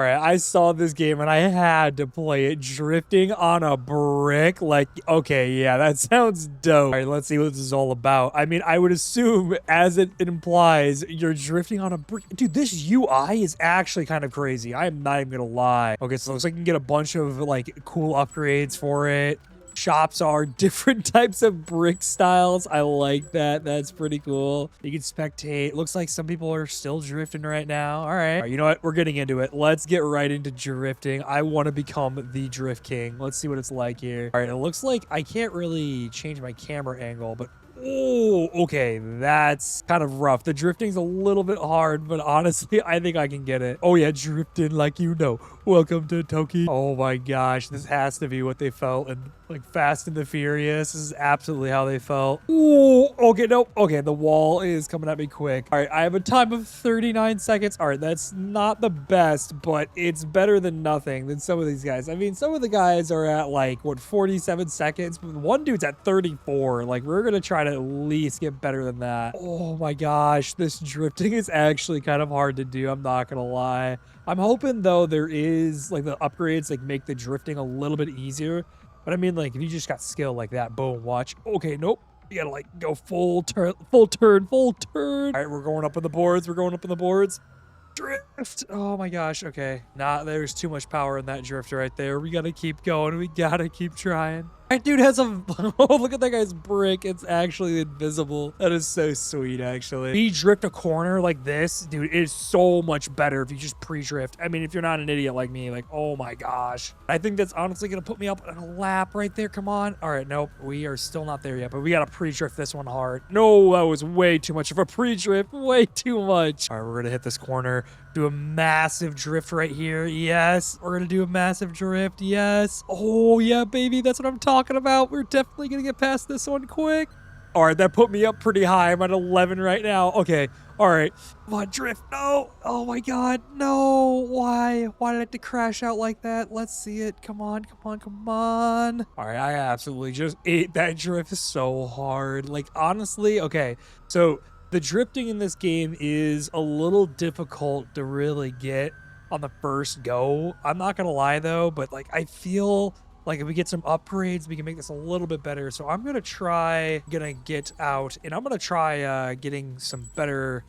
All right, I saw this game and I had to play it. Drifting on a brick. Like, okay, yeah, that sounds dope. All right, let's see what this is all about. I mean, I would assume, as it implies, you're drifting on a brick. Dude, this UI is actually kind of crazy. I'm not even gonna lie. Okay, so it looks like you can get a bunch of, like, cool upgrades for it. Shops are different types of brick styles. I like that. That's pretty cool. You can spectate. Looks like some people are still drifting right now. All right. All right, you know what? We're getting into it. Let's get right into drifting. I want to become the drift king. Let's see what it's like here. All right. It looks like I can't really change my camera angle, but oh, okay. That's kind of rough. The drifting's a little bit hard, but honestly, I think I can get it. Oh yeah, drifting like you know. Welcome to Tokyo. Oh my gosh, this has to be what they felt in like Fast and the Furious. This is absolutely how they felt. Ooh, okay, nope. Okay, the wall is coming at me quick. All right, I have a time of 39 seconds. All right, that's not the best, but it's better than nothing than some of these guys. I mean, some of the guys are at like, what, 47 seconds? But one dude's at 34. Like, we're going to try to at least get better than that. Oh my gosh, this drifting is actually kind of hard to do. I'm not going to lie. I'm hoping, though, there is, like, the upgrades, like, make the drifting a little bit easier. But I mean, like, if you just got skill like that, boom, watch. Okay, nope. You gotta, like, go full turn, full turn, full turn. All right, we're going up on the boards. We're going up on the boards. Drift. Oh my gosh. Okay. There's too much power in that drift right there. We gotta keep going. We gotta keep trying. That dude has a oh, look at that guy's brick. It's actually invisible. That is so sweet, actually. We drift a corner like this, dude, it is so much better if you just pre-drift. I mean, if you're not an idiot like me, like, oh my gosh. I think that's honestly gonna put me up in a lap right there. Come on. All right, nope. We are still not there yet, but we gotta pre-drift this one hard. No, that was way too much of a pre-drift. Way too much. All right, we're gonna hit this corner. Do a massive drift right here. Yes. We're gonna do a massive drift. Yes. Oh yeah, baby. That's what I'm talking about. We're definitely gonna get past this one quick. All right, that put me up pretty high. I'm at 11 right now. Okay. All right. Come on, drift. No. Oh my God. No. Why? Why did I have to crash out like that? Let's see it. Come on. Come on. Come on. All right. I absolutely just ate that drift so hard. Like, honestly, okay. So the drifting in this game is a little difficult to really get on the first go. I'm not gonna lie though, but like I feel like if we get some upgrades, we can make this a little bit better. So I'm gonna get out and I'm gonna try getting some better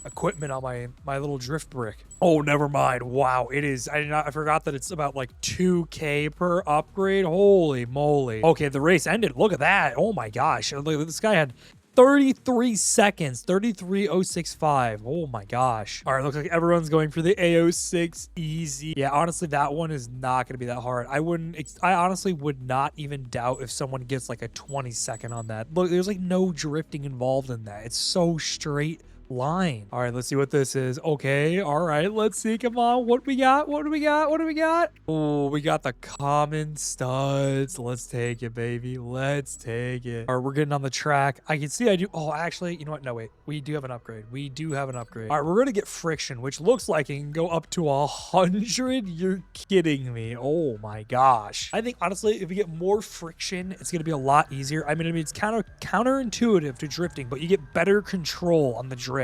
equipment on my little drift brick. Oh, never mind. Wow, it is. I forgot that it's about like 2K per upgrade. Holy moly. Okay, the race ended. Look at that. Oh my gosh. Look, this guy had 33 seconds, 33.065. Oh my gosh. All right, looks like everyone's going for the AO6 easy. Yeah, honestly, that one is not going to be that hard. I honestly would not even doubt if someone gets like a 20-second on that. Look, there's like no drifting involved in that. It's so straight line. All right, let's see what this is. Okay, all right, let's see. Come on, what we got? What do we got? What do we got? Oh, we got the common studs. Let's take it, baby. Let's take it. All right, we're getting on the track. I can see I do. Oh, actually, you know what? No, wait. We do have an upgrade. We do have an upgrade. All right, we're gonna get friction, which looks like it can go up to 100. You're kidding me. Oh my gosh. I think honestly, if we get more friction, it's gonna be a lot easier. I mean, it's kind of counterintuitive to drifting, but you get better control on the drift.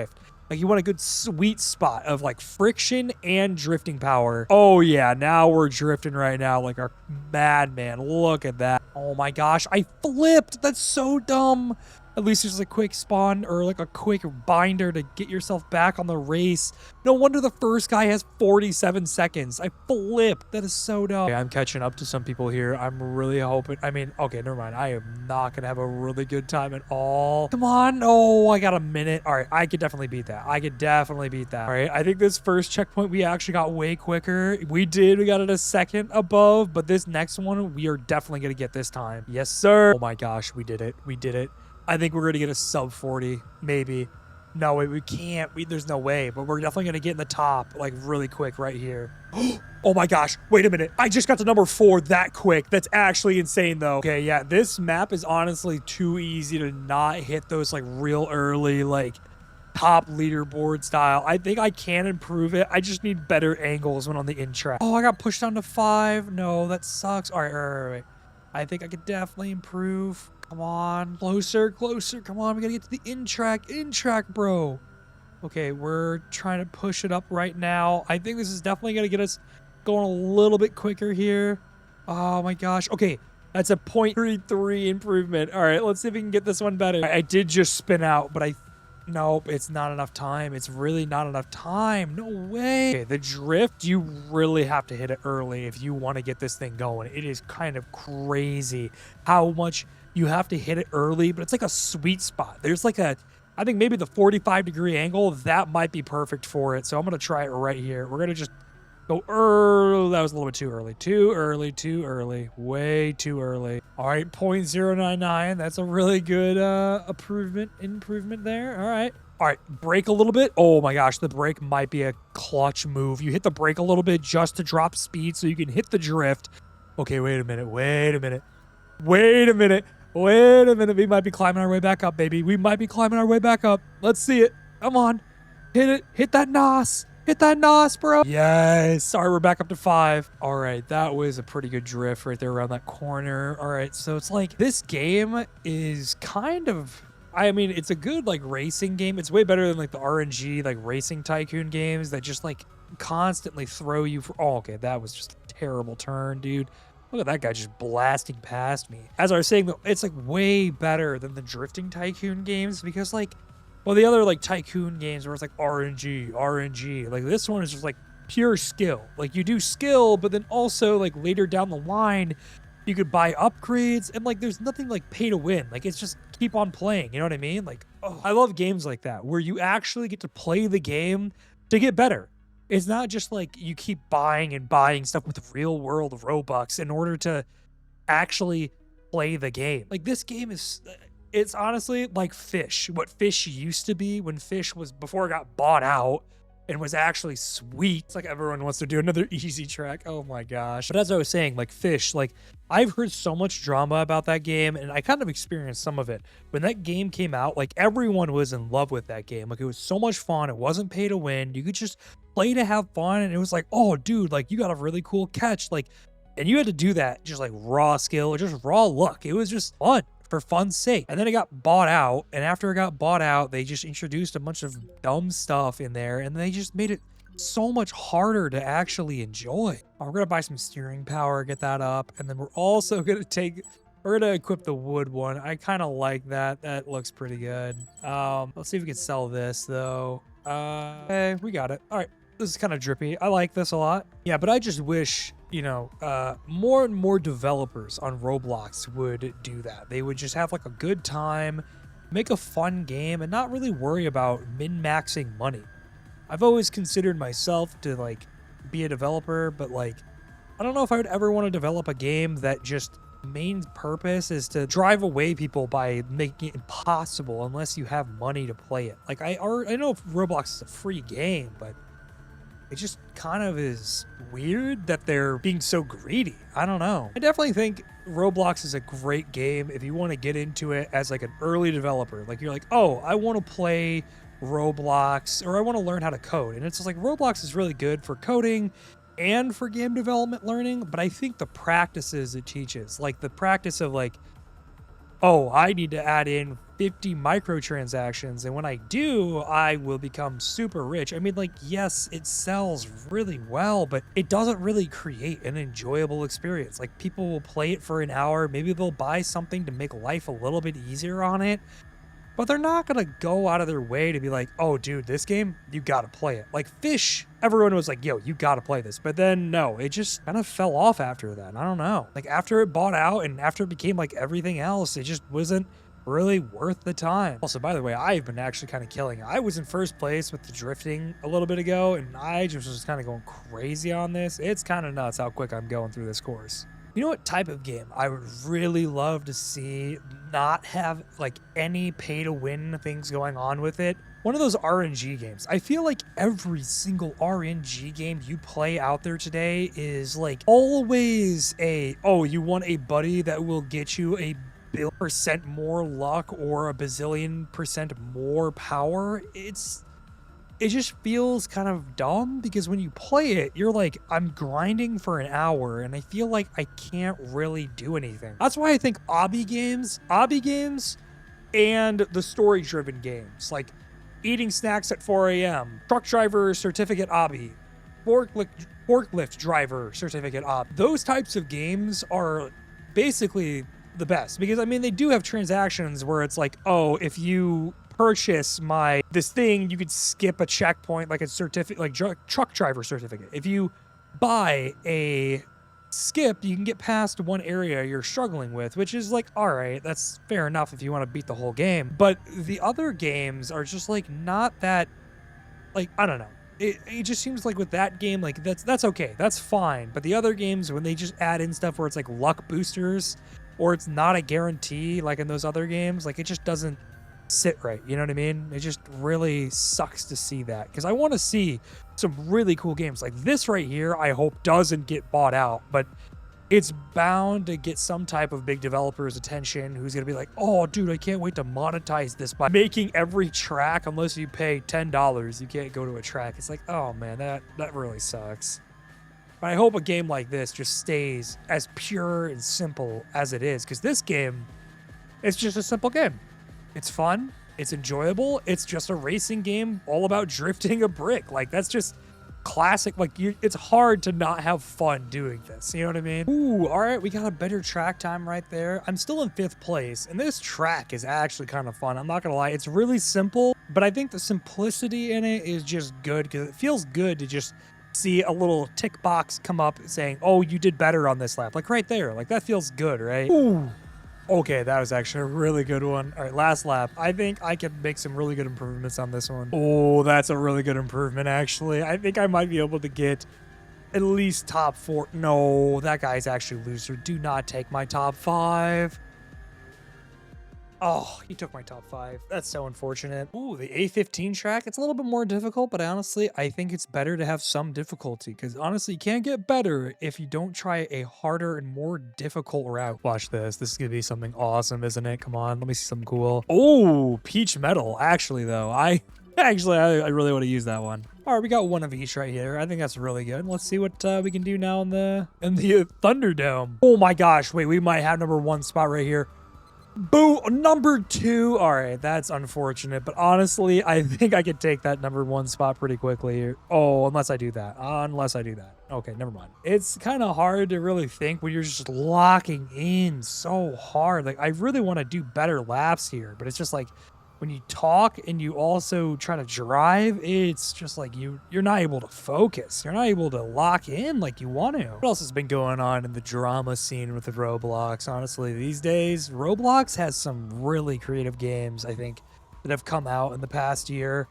Like, you want a good sweet spot of like friction and drifting power. Oh yeah, now we're drifting right now like a madman. Look at that. Oh my gosh, I flipped. That's so dumb. At least there's a quick spawn or like a quick binder to get yourself back on the race. No wonder the first guy has 47 seconds. I flipped. That is so dumb. Okay, I'm catching up to some people here. I'm really hoping. I mean, okay, never mind. I am not going to have a really good time at all. Come on. Oh, I got a minute. All right, I could definitely beat that. I could definitely beat that. All right, I think this first checkpoint we actually got way quicker. We did. We got it a second above, but this next one we are definitely going to get this time. Yes, sir. Oh my gosh, we did it. We did it. I think we're going to get a sub 40, maybe. No, we can't. There's no way, but we're definitely going to get in the top, like, really quick right here. Oh my gosh, wait a minute. I just got to number 4 that quick. That's actually insane, though. Okay, yeah, this map is honestly too easy to not hit those, like, real early, like, top leaderboard style. I think I can improve it. I just need better angles when on the in-track. Oh, I got pushed down to 5. No, that sucks. All right. I think I could definitely improve. Come on, closer. Come on, we gotta get to the in-track, bro. Okay, we're trying to push it up right now. I think this is definitely going to get us going a little bit quicker here. Oh my gosh. Okay, that's a 0.33 improvement. All right, let's see if we can get this one better. I did just spin out, but nope, it's not enough time. It's really not enough time. No way. Okay, the drift, you really have to hit it early if you want to get this thing going. It is kind of crazy how much you have to hit it early, but it's like a sweet spot. There's like I think maybe the 45-degree angle, that might be perfect for it. So I'm going to try it right here. We're going to just go early. That was a little bit too early. Too early, too early. Way too early. All right, 0.099. That's a really good improvement there. All right. All right, brake a little bit. Oh my gosh, the brake might be a clutch move. You hit the brake a little bit just to drop speed so you can hit the drift. Okay, wait a minute. Wait a minute. Wait a minute. Wait a minute. We might be climbing our way back up, baby. We might be climbing our way back up. Let's see it. Come on. Hit it. Hit that NOS. Hit that NOS, bro. Yes. Sorry, we're back up to 5. All right, that was a pretty good drift right there around that corner. All right, so it's like this game is kind of, I mean, it's a good like racing game. It's way better than like the RNG like racing tycoon games that just like constantly throw you for, oh, okay, that was just a terrible turn, dude. Look at that guy just blasting past me. As I was saying, though, it's like way better than the drifting tycoon games because like, well, the other like tycoon games where it's like RNG, like this one is just like pure skill. Like you do skill, but then also like later down the line, you could buy upgrades and like there's nothing like pay to win. Like it's just keep on playing. You know what I mean? Like, oh, I love games like that where you actually get to play the game to get better. It's not just like you keep buying and buying stuff with real world Robux in order to actually play the game. Like this game is, it's honestly like Fish, what Fish used to be when Fish was, before it got bought out and was actually sweet. It's like everyone wants to do another easy track. Oh my gosh. But as I was saying, like Fish, like I've heard so much drama about that game and I kind of experienced some of it. When that game came out, like everyone was in love with that game. Like it was so much fun. It wasn't pay to win. You could just play to have fun. And it was like, oh dude, like you got a really cool catch. Like, and you had to do that just like raw skill or just raw luck. It was just fun for fun's sake. And then it got bought out. And after it got bought out, they just introduced a bunch of dumb stuff in there and they just made it so much harder to actually enjoy. We're gonna buy some steering power, get that up, and then we're also gonna we're gonna equip the wood one. I kind of like that. That looks pretty good. Let's see if we can sell this though. Okay, we got it. All right, this is kind of drippy. I like this a lot. Yeah, but I just wish, you know, more and more developers on Roblox would do that. They would just have like a good time, make a fun game, and not really worry about min-maxing money. I've always considered myself to like be a developer, but like, I don't know if I would ever want to develop a game that just main purpose is to drive away people by making it impossible unless you have money to play it. Like I know Roblox is a free game, but it just kind of is weird that they're being so greedy. I don't know. I definitely think Roblox is a great game if you want to get into it as like an early developer. Like you're like, oh, I want to play Roblox or I want to learn how to code. And it's just like Roblox is really good for coding and for game development learning, but I think the practices it teaches, like the practice of like, oh, I need to add in 50 microtransactions, and when I do, I will become super rich. I mean, like, yes, it sells really well, but it doesn't really create an enjoyable experience. Like, people will play it for an hour, maybe they'll buy something to make life a little bit easier on it, but they're not gonna go out of their way to be like, oh, dude, this game, you gotta play it. Like Fish, everyone was like, yo, you gotta play this. But then, no, it just kind of fell off after that. I don't know. Like, after it bought out and after it became like everything else, it just wasn't really worth the time. Also, by the way, I've been actually kind of killing it. I was in first place with the drifting a little bit ago, and I just was kind of going crazy on this. It's kind of nuts how quick I'm going through this course. You know what type of game I would really love to see not have like any pay to win things going on with it? One of those RNG games. I feel like every single RNG game you play out there today is like always oh, you want a buddy that will get you a % more luck or a bazillion% more power. It just feels kind of dumb because when you play it, you're like, I'm grinding for an hour and I feel like I can't really do anything. That's why I think obby games and the story-driven games, like Eating snacks at 4 a.m. Truck driver certificate obby. Forklift driver certificate obby. Those types of games are basically the best because I mean they do have transactions where it's like, oh, if you purchase this thing, you could skip a checkpoint, like a certificate, like truck driver certificate. If you buy a skip, you can get past one area you're struggling with, which is like, all right, that's fair enough if you want to beat the whole game. But the other games are just like not that, like, I don't know. It just seems like with that game, like that's okay, that's fine. But the other games, when they just add in stuff where it's like luck boosters, or it's not a guarantee, like in those other games, like it just doesn't sit right. You know what I mean? It just really sucks to see that because I want to see some really cool games like this right here. I hope doesn't get bought out, but it's bound to get some type of big developer's attention who's going to be like, oh, dude, I can't wait to monetize this by making every track unless you pay $10. You can't go to a track. It's like, oh, man, that really sucks. But I hope a game like this just stays as pure and simple as it is because this game, it's just a simple game. It's fun. It's enjoyable. It's just a racing game all about drifting a brick. Like, that's just classic. Like, it's hard to not have fun doing this. You know what I mean? Ooh, all right. We got a better track time right there. I'm still in 5th place, and this track is actually kind of fun. I'm not going to lie. It's really simple, but I think the simplicity in it is just good because it feels good to just see a little tick box come up saying, oh, you did better on this lap. Like, right there. Like, that feels good, right? Ooh. Okay, that was actually a really good one. All right, last lap. I think I can make some really good improvements on this one. Oh, that's a really good improvement, actually. I think I might be able to get at least top 4. No, that guy's actually loser. Do not take my top 5. Oh, he took my top 5. That's so unfortunate. Ooh, the A15 track. It's a little bit more difficult, but honestly, I think it's better to have some difficulty because honestly, you can't get better if you don't try a harder and more difficult route. Watch this. This is going to be something awesome, isn't it? Come on, let me see something cool. Oh, peach metal. Actually, though, I really want to use that one. All right, we got one of each right here. I think that's really good. Let's see what we can do now in the Thunderdome. Oh my gosh. Wait, we might have number 1 spot right here. Boo, number 2. All right, that's unfortunate, but honestly, I think I could take that number 1 spot pretty quickly. Oh, unless I do that. Okay, never mind. It's kind of hard to really think when you're just locking in so hard. Like, I really want to do better laps here, but it's just like when you talk and you also try to drive, it's just like you're not able to focus. You're not able to lock in like you want to. What else has been going on in the drama scene with the Roblox? Honestly, these days, Roblox has some really creative games, I think, that have come out in the past year.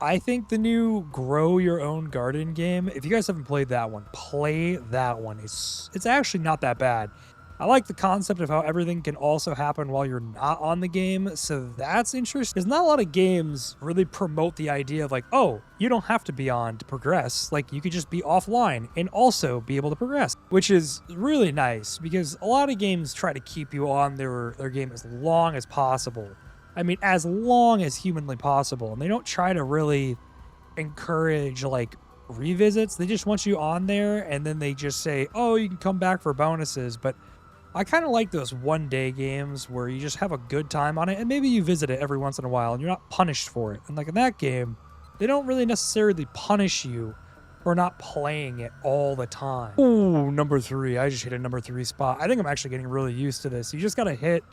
I think the new Grow Your Own Garden game, if you guys haven't played that one, play that one. It's actually not that bad. I like the concept of how everything can also happen while you're not on the game, so that's interesting. There's not a lot of games really promote the idea of like, oh, you don't have to be on to progress. Like, you could just be offline and also be able to progress, which is really nice because a lot of games try to keep you on their game as long as possible. I mean, as long as humanly possible, and they don't try to really encourage like revisits. They just want you on there, and then they just say, oh, you can come back for bonuses. But I kind of like those one-day games where you just have a good time on it, and maybe you visit it every once in a while, and you're not punished for it. And like in that game, they don't really necessarily punish you for not playing it all the time. Ooh, number 3. I just hit a number 3 spot. I think I'm actually getting really used to this. You just got to hit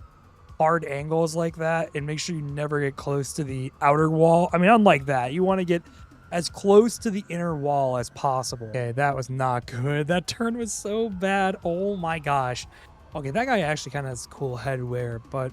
hard angles like that and make sure you never get close to the outer wall. I mean, unlike that, you want to get as close to the inner wall as possible. Okay, that was not good. That turn was so bad. Oh my gosh. Okay, that guy actually kind of has cool headwear, but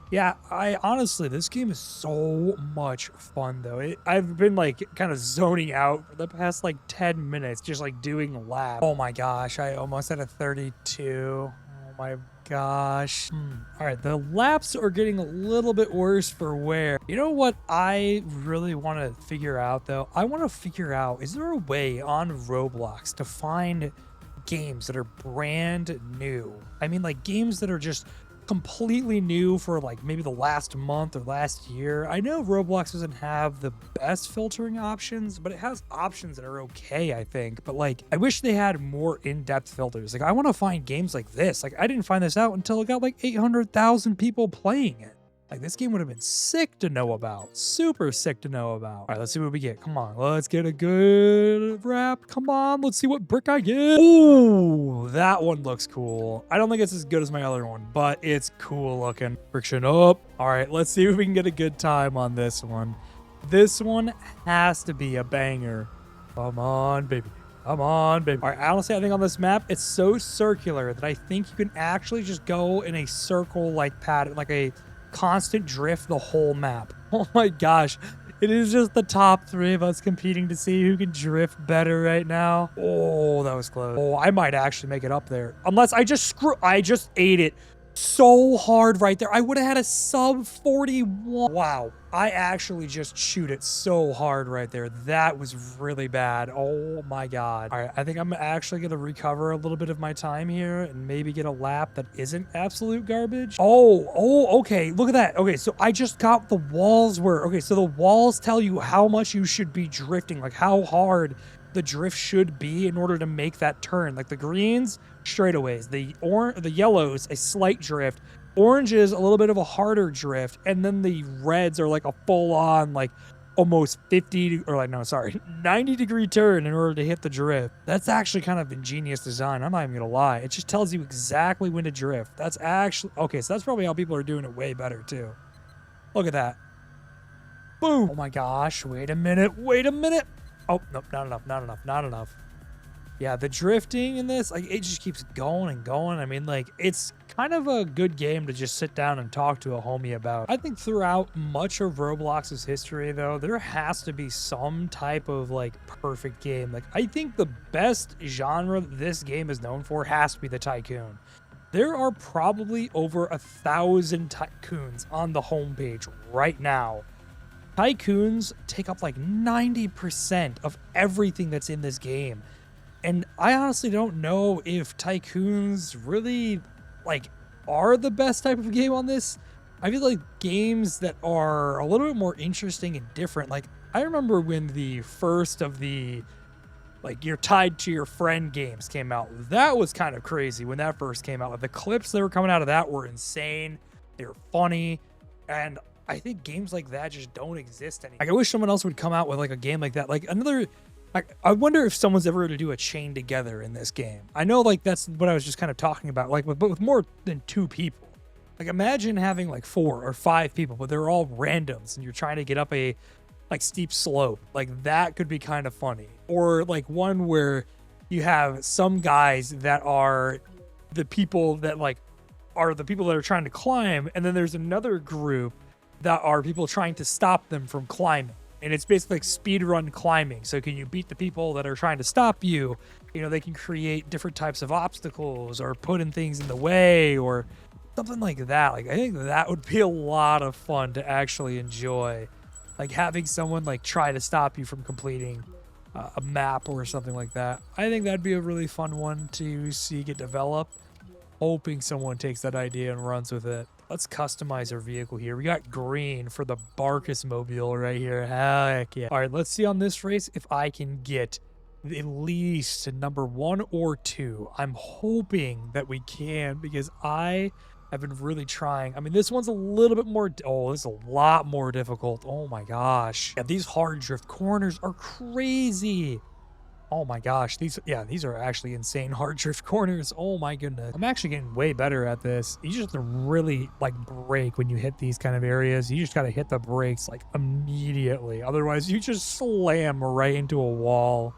yeah, honestly, this game is so much fun though. I've been like kind of zoning out for the past like 10 minutes, just like doing laps. Oh my gosh, I almost had a 32. Oh my gosh. All right, the laps are getting a little bit worse for wear. You know what I really want to figure out though? I want to figure out, is there a way on Roblox to find games that are brand new? I mean, like games that are just completely new for like maybe the last month or last year. I know Roblox doesn't have the best filtering options, but it has options that are okay, I think. But like, I wish they had more in-depth filters. Like, I want to find games like this. Like, I didn't find this out until it got like 800,000 people playing it. Like, this game would have been sick to know about. Super sick to know about. All right, let's see what we get. Come on, let's get a good wrap. Come on, let's see what brick I get. Ooh, that one looks cool. I don't think it's as good as my other one, but it's cool looking. Friction up. All right, let's see if we can get a good time on this one. This one has to be a banger. Come on, baby. Come on, baby. All right, honestly, I think on this map, it's so circular that I think you can actually just go in a circle-like pattern, like a constant drift the whole map. Oh my gosh. It is just the top 3 of us competing to see who can drift better right now. Oh, that was close. Oh, I might actually make it up there. Unless I just ate it so hard right there. I would have had a sub 41. Wow. I actually just shoot it so hard right there. That was really bad. Oh my God. All right. I think I'm actually going to recover a little bit of my time here and maybe get a lap that isn't absolute garbage. Oh, okay. Look at that. Okay. So I just got the walls were, okay. So the walls tell you how much you should be drifting, like how hard the drift should be in order to make that turn. Like the greens, straightaways, the yellows, a slight drift, oranges, a little bit of a harder drift, and then the reds are like a full-on, like almost 90-degree turn in order to hit the drift. That's actually kind of ingenious design. I'm not even gonna lie. It just tells you exactly when to drift. That's actually okay. So that's probably how people are doing it way better too. Look at that. Boom. Oh my gosh. Wait a minute. Oh, nope, not enough. Yeah, the drifting in this, like, it just keeps going and going. I mean, like, it's kind of a good game to just sit down and talk to a homie about. I think throughout much of Roblox's history, though, there has to be some type of, like, perfect game. Like, I think the best genre this game is known for has to be the Tycoon. There are probably over 1,000 Tycoons on the homepage right now. Tycoons take up like 90% of everything that's in this game. And I honestly don't know if Tycoons really like are the best type of game on this. I feel like games that are a little bit more interesting and different. Like I remember when the first of the like you're tied to your friend games came out. That was kind of crazy when that first came out. Like the clips that were coming out of that were insane. They were funny. And I think games like that just don't exist anymore. Like, I wish someone else would come out with like a game like that. Like another, like, I wonder if someone's ever going to do a chain together in this game. I know like that's what I was just kind of talking about, like, but with more than 2 people. Like imagine having like 4 or 5 people, but they're all randoms and you're trying to get up a like steep slope. Like that could be kind of funny. Or like one where you have some guys that are the people that like are the people that are trying to climb. And then there's another group that are people trying to stop them from climbing. And it's basically like speed run climbing. So can you beat the people that are trying to stop you? You know, they can create different types of obstacles or put in things in the way or something like that. Like I think that would be a lot of fun to actually enjoy. Like having someone like try to stop you from completing a map or something like that. I think that'd be a really fun one to see get developed. Hoping someone takes that idea and runs with it. Let's customize our vehicle here. We got green for the Barkus mobile right here. Heck yeah. All right, let's see on this race if I can get at least number 1 or 2. I'm hoping that we can because I have been really trying. I mean, this one's a little bit more. Oh, this is a lot more difficult. Oh my gosh. Yeah, these hard drift corners are crazy. Oh my gosh, these are actually insane hard drift corners. Oh my goodness. I'm actually getting way better at this. You just have to really like brake when you hit these kind of areas. You just got to hit the brakes like immediately. Otherwise, you just slam right into a wall.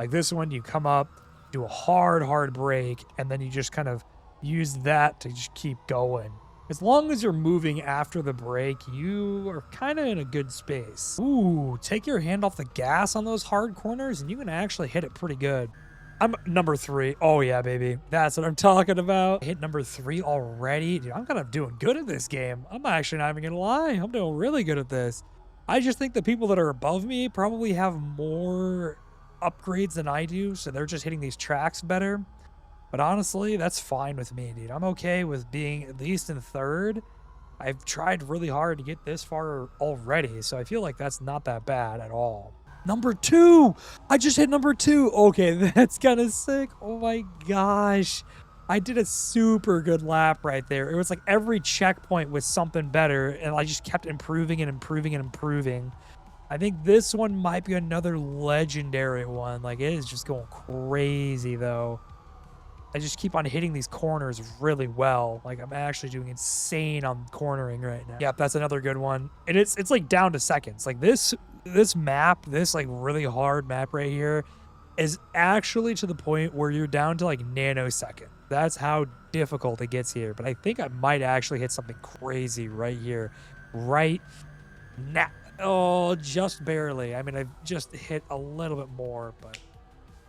Like this one, you come up, do a hard brake, and then you just kind of use that to just keep going. As long as you're moving after the brake, you are kind of in a good space. Ooh, take your hand off the gas on those hard corners and you can actually hit it pretty good. I'm number 3. Oh yeah, baby. That's what I'm talking about. Hit number 3 already. Dude, I'm kind of doing good at this game. I'm actually not even gonna lie. I'm doing really good at this. I just think the people that are above me probably have more upgrades than I do, so they're just hitting these tracks better. But honestly, that's fine with me, dude. I'm okay with being at least in 3rd. I've tried really hard to get this far already, so I feel like that's not that bad at all. Number 2! I just hit number 2! Okay, that's kind of sick. Oh my gosh. I did a super good lap right there. It was like every checkpoint was something better, and I just kept improving and improving and improving. I think this one might be another legendary one. Like, it is just going crazy, though. I just keep on hitting these corners really well. Like, I'm actually doing insane on cornering right now. Yep, that's another good one. And it's like down to seconds. Like, this map, this like really hard map right here is actually to the point where you're down to like nanosecond. That's how difficult it gets here. But I think I might actually hit something crazy right here, right now. Oh, just barely. I mean, I've just hit a little bit more, but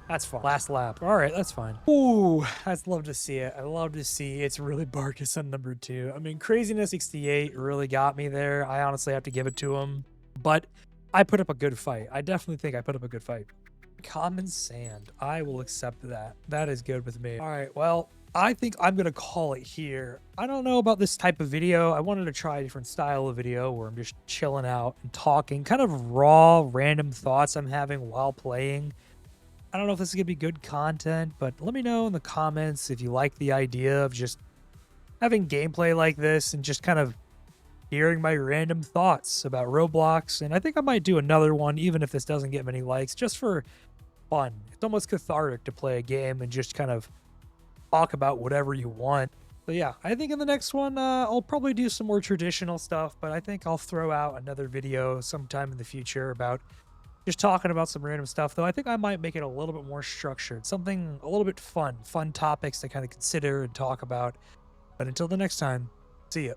that's fine. Last lap. All right, that's fine. Ooh, I'd love to see it. I love to see it's really Barkus on number 2. I mean, Craziness 68 really got me there. I honestly have to give it to him. But I put up a good fight. I definitely think I put up a good fight. Common sand. I will accept that. That is good with me. All right, well, I think I'm going to call it here. I don't know about this type of video. I wanted to try a different style of video where I'm just chilling out and talking, kind of raw, random thoughts I'm having while playing. I don't know if this is going to be good content, but let me know in the comments if you like the idea of just having gameplay like this and just kind of hearing my random thoughts about Roblox. And I think I might do another one, even if this doesn't get many likes, just for fun. It's almost cathartic to play a game and just kind of talk about whatever you want. So yeah, I think in the next one, I'll probably do some more traditional stuff, but I think I'll throw out another video sometime in the future about just talking about some random stuff, though I think I might make it a little bit more structured, something a little bit fun topics to kind of consider and talk about. But until the next time, see ya.